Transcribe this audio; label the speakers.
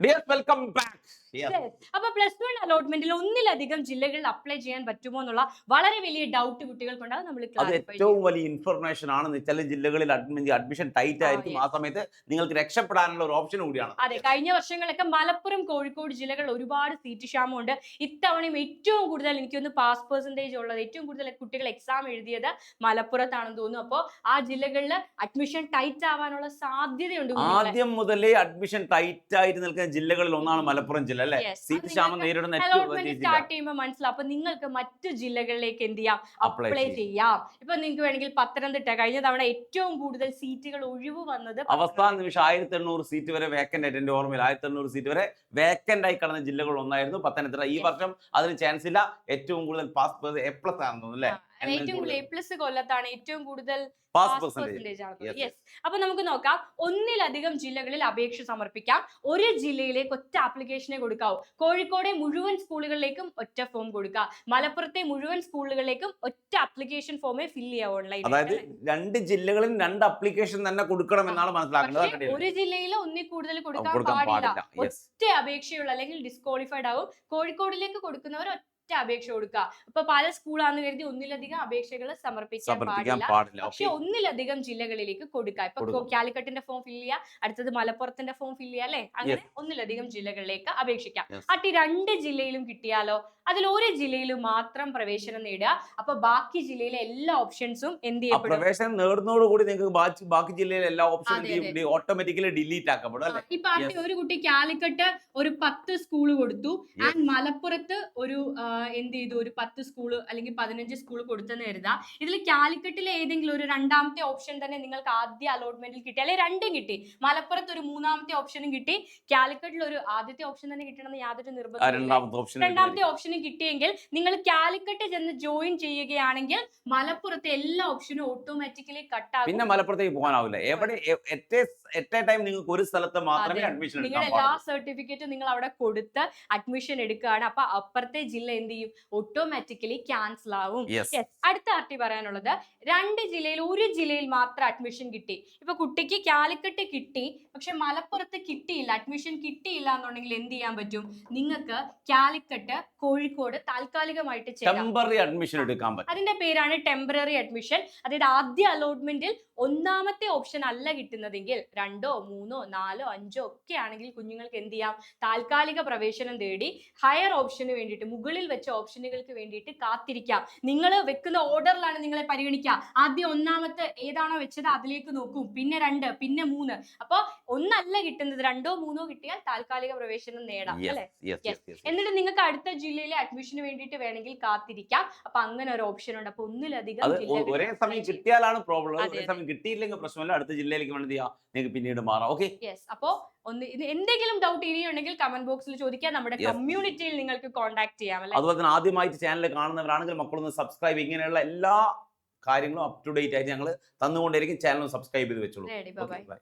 Speaker 1: Dear welcome back.
Speaker 2: അപ്പൊ +1 അലോട്ട്മെന്റിൽ ഒന്നിലധികം ജില്ലകളിൽ അപ്ലൈ ചെയ്യാൻ പറ്റുമോ എന്നുള്ള വളരെ വലിയ ഡൗട്ട് കുട്ടികൾക്കുണ്ട്. അത് നമ്മൾ
Speaker 1: അത് ഏറ്റവും വലിയ ഇൻഫർമേഷൻ ആണ്. ചില ജില്ലകളിൽ അഡ്മിഷൻ ടൈറ്റ് ആയിരിക്കും. ആ സമയത്ത് നിങ്ങൾക്ക് രക്ഷപ്പെടാനുള്ള ഒരു ഓപ്ഷൻ കൂടിയാണ്.
Speaker 2: അതെ, കഴിഞ്ഞ വർഷങ്ങളൊക്കെ മലപ്പുറം, കോഴിക്കോട് ജില്ലകളിൽ ഒരുപാട് സീറ്റ് ക്ഷാമമുണ്ട്. ഇത്തവണയും ഏറ്റവും കൂടുതൽ എനിക്കൊന്ന് പാസ് പെർസെന്റേജ് ഉള്ളത്, ഏറ്റവും കൂടുതൽ കുട്ടികൾ എക്സാം എഴുതിയത് മലപ്പുറത്താണെന്ന് തോന്നുന്നു. അപ്പോൾ ആ ജില്ലകളിൽ അഡ്മിഷൻ ടൈറ്റ് ആവാനുള്ള സാധ്യതയുണ്ട്.
Speaker 1: ആദ്യം മുതലേ അഡ്മിഷൻ ടൈറ്റ് ആയിട്ട് നിൽക്കുന്ന ജില്ലകളിൽ ഒന്നാണ് മലപ്പുറം ജില്ല അല്ലെ? സീറ്റ് ക്ഷാമം നേരിടുന്ന
Speaker 2: സ്റ്റാർട്ട് ചെയ്യുമ്പോൾ മനസ്സിലാവും. അപ്പൊ നിങ്ങൾക്ക് മറ്റു ജില്ലകളിലേക്ക് എന്ത് ചെയ്യാം? അപ്ലൈ ചെയ്യാം. ഇപ്പൊ നിങ്ങൾക്ക് വേണമെങ്കിൽ പത്തനംതിട്ട കഴിഞ്ഞ തവണ ഏറ്റവും കൂടുതൽ സീറ്റുകൾ ഒഴിവ് വന്നത്
Speaker 1: അവസാന നിമിഷം 1800 സീറ്റ് വരെ വേക്കന്റ് ആയിട്ട്, എന്റെ ഓർമ്മയിൽ 1800 സീറ്റ് വരെ വേക്കന്റ് ആയി കിടന്ന ജില്ലകൾ ഒന്നായിരുന്നു പത്തനംതിട്ട. ഈ വർഷം അതിന് ചാൻസ് ഇല്ല. ഏറ്റവും കൂടുതൽ പാസ് A+ ആണെന്ന് തോന്നുന്നു അല്ലെ?
Speaker 2: ഏറ്റവും കൂടുതൽ A+ കൊല്ലത്താണ് ഏറ്റവും കൂടുതൽ
Speaker 1: പാസ് പെർസെന്റേജ്
Speaker 2: ആണ്. യെസ്. അപ്പൊ നമുക്ക് നോക്കാം. ഒന്നിലധികം ജില്ലകളിൽ അപേക്ഷ സമർപ്പിക്കാം. ഒരു ജില്ലയിലേക്ക് ഒറ്റ ആപ്ലിക്കേഷനെ കൊടുക്കാവൂ. കോഴിക്കോടെ മുഴുവൻ സ്കൂളുകളിലേക്കും ഒറ്റ ഫോം കൊടുക്കാം. മലപ്പുറത്തെ മുഴുവൻ സ്കൂളുകളിലേക്കും ഒറ്റ ആപ്ലിക്കേഷൻ ഫോമേ ഫില്ല് ചെയ്യാവൂ ഓൺലൈൻ.
Speaker 1: അതായത് രണ്ട് ജില്ലകളിലും രണ്ട് ആപ്ലിക്കേഷൻ തന്നെ കൊടുക്കണം എന്നാണ് മനസ്സിലാക്കുന്നത്.
Speaker 2: ഒരു ജില്ലയിൽ ഒന്നിൽ കൂടുതൽ കൊടുക്കാൻ പാടില്ല. ഒറ്റ അപേക്ഷയുള്ള അല്ലെങ്കിൽ ഡിസ്ക്വാളിഫൈഡ് ആവും. കോഴിക്കോടിലേക്ക് കൊടുക്കുന്നവർ അപേക്ഷ കൊടുക്കുക. ഇപ്പൊ പല സ്കൂളാന്ന് കരുതി ഒന്നിലധികം അപേക്ഷകൾ സമർപ്പിക്കാൻ പാടില്ല. പക്ഷെ ഒന്നിലധികം ജില്ലകളിലേക്ക് കൊടുക്കുക. ഇപ്പൊ കാലിക്കറ്റിന്റെ ഫോം ഫില്ല് ചെയ്യുക, അടുത്തത് മലപ്പുറത്തിന്റെ ഫോം ഫില്ല് ചെയ്യുക അല്ലെ? അങ്ങനെ ഒന്നിലധികം ജില്ലകളിലേക്ക് അപേക്ഷിക്കാം. അട്ടി 2 ജില്ലയിലും കിട്ടിയാലോ? അതിൽ ഒരു ജില്ലയിൽ മാത്രം പ്രവേശനം നേടുക. അപ്പൊ ബാക്കി ജില്ലയിലെ എല്ലാ ഓപ്ഷൻസും എന്ത് ചെയ്യപ്പെടും?
Speaker 1: പ്രവേശനം നേടുന്നതോടുകൂടി നിങ്ങൾക്ക് ബാക്കി ജില്ലയിലെ എല്ലാ ഓപ്ഷനും ഓട്ടോമാറ്റിക്കലി ഡിലീറ്റ് ആക്കപ്പെടും അല്ലെ?
Speaker 2: ഈ പാർട്ടി ഒരു കുട്ടി കാലിക്കറ്റ് ഒരു 10 സ്കൂൾ കൊടുത്തു, ആൻഡ് മലപ്പുറത്ത് ഒരു എന്ത് ചെയ്തു, ഒരു 10 സ്കൂള് അല്ലെങ്കിൽ 15 സ്കൂൾ കൊടുത്തെന്ന് കരുതാ. ഇതിൽ കാലിക്കറ്റിലെ ഏതെങ്കിലും ഒരു രണ്ടാമത്തെ ഓപ്ഷൻ തന്നെ നിങ്ങൾക്ക് ആദ്യ അലോട്ട്മെന്റിൽ കിട്ടി, അല്ലെങ്കിൽ രണ്ടും കിട്ടി. മലപ്പുറത്ത് ഒരു മൂന്നാമത്തെ ഓപ്ഷനും കിട്ടി, കാലിക്കറ്റിൽ ഒരു ആദ്യത്തെ ഓപ്ഷൻ തന്നെ കിട്ടണമെന്ന് യാതൊരു നിർബന്ധം. രണ്ടാമത്തെ ഓപ്ഷനും കിട്ടിയെങ്കിൽ നിങ്ങൾ കാലിക്കറ്റ് ചെന്ന് ജോയിൻ ചെയ്യുകയാണെങ്കിൽ മലപ്പുറത്തെ എല്ലാ ഓപ്ഷനും ഓട്ടോമാറ്റിക്കലി കട്ടാകും.
Speaker 1: പിന്നെ മലപ്പുറത്തേക്ക് പോകാനാവില്ല. എവിടെ എറ്റ് എ ടൈം നിങ്ങൾക്ക് ഒരു സ്ഥലത്ത് മാത്രമേ അഡ്മിഷൻ എടുക്കാൻ
Speaker 2: പാടുള്ളൂ. എല്ലാ സർട്ടിഫിക്കറ്റും നിങ്ങൾ അവിടെ കൊടുത്ത് അഡ്മിഷൻ എടുക്കുകയാണ്. അപ്പൊ അപ്പുറത്തെ ജില്ല എന്ത് ചെയ്യും? ഓട്ടോമാറ്റിക്കലി ക്യാൻസൽ ആവും. അടുത്ത ആർട്ടി പറയാനുള്ളത്, 2 ജില്ലയിൽ ഒരു ജില്ലയിൽ മാത്രം അഡ്മിഷൻ കിട്ടി. ഇപ്പൊ കുട്ടിക്ക് കാലിക്കറ്റ് കിട്ടി, പക്ഷെ മലപ്പുറത്ത് കിട്ടിയില്ല, അഡ്മിഷൻ കിട്ടിയില്ല എന്നുണ്ടെങ്കിൽ എന്ത് ചെയ്യാൻ പറ്റും? നിങ്ങൾക്ക് കാലിക്കറ്റ്, കോഴിക്കോട് താൽക്കാലികമായിട്ട്
Speaker 1: ടെമ്പററി അഡ്മിഷൻ എടുക്കാൻ പറ്റും.
Speaker 2: അതിന്റെ പേരാണ് ടെമ്പററി അഡ്മിഷൻ. അതായത് ആദ്യ അലോട്ട്മെന്റിൽ ഒന്നാമത്തെ ഓപ്ഷൻ അല്ല കിട്ടുന്നതെങ്കിൽ 2, 3, 4, 5 ഒക്കെ ആണെങ്കിൽ കുഞ്ഞുങ്ങൾക്ക് എന്ത് ചെയ്യാം? താൽക്കാലിക പ്രവേശനം തേടി ഹയർ ഓപ്ഷന് വേണ്ടിയിട്ട്, മുകളിൽ വെച്ച ഓപ്ഷനുകൾക്ക് വേണ്ടിയിട്ട് കാത്തിരിക്കാം. നിങ്ങൾ വെക്കുന്ന ഓർഡറിലാണ് നിങ്ങളെ പരിഗണിക്കുക. ആദ്യം ഒന്നാമത്തെ ഏതാണോ വെച്ചത് അതിലേക്ക് നോക്കും, പിന്നെ 2, പിന്നെ 3. അപ്പൊ ഒന്നല്ല കിട്ടുന്നത്, 2, 3 കിട്ടിയാൽ താൽക്കാലിക പ്രവേശനം നേടാം അല്ലെ? എന്നിട്ട് നിങ്ങൾക്ക് അടുത്ത ജില്ലയിലെ അഡ്മിഷന് വേണ്ടിയിട്ട് വേണമെങ്കിൽ കാത്തിരിക്കാം. അപ്പൊ അങ്ങനെ ഒരു ഓപ്ഷൻ ഉണ്ട്. അപ്പൊ ഒന്നിലധികം
Speaker 1: ഒരേ സമയം കിട്ടിയാലാണ് പ്രോബ്ലം. ഒരേ സമയം കിട്ടിയില്ലെങ്കിൽ പ്രശ്നമല്ല, അടുത്ത ജില്ലയിലേക്ക് വേണ്ടി നിങ്ങൾക്ക് പിന്നീട് മാറാം. ഓക്കെ.
Speaker 2: അപ്പോ എന്തെങ്കിലും ഡൗട്ട് ഇനിയുണ്ടെങ്കിൽ കമന്റ് ബോക്സിൽ ചോദിക്കാം. നമ്മുടെ കമ്മ്യൂണിറ്റിയിൽ നിങ്ങൾക്ക് കോൺടാക്ട് ചെയ്യാം.
Speaker 1: അതുപോലെ തന്നെ ആദ്യമായിട്ട് ചാനൽ കാണുന്നവരാണെങ്കിൽ മക്കളൊന്ന് സബ്സ്ക്രൈബ്, ഇങ്ങനെയുള്ള എല്ലാ കാര്യങ്ങളും അപ് ടു ഡേറ്റ് ആയിട്ട് ഞങ്ങൾ തന്നുകൊണ്ടിരിക്കും. ചാനൽ സബ്സ്ക്രൈബ് ചെയ്ത് വെച്ചോളൂ.
Speaker 2: ബൈ.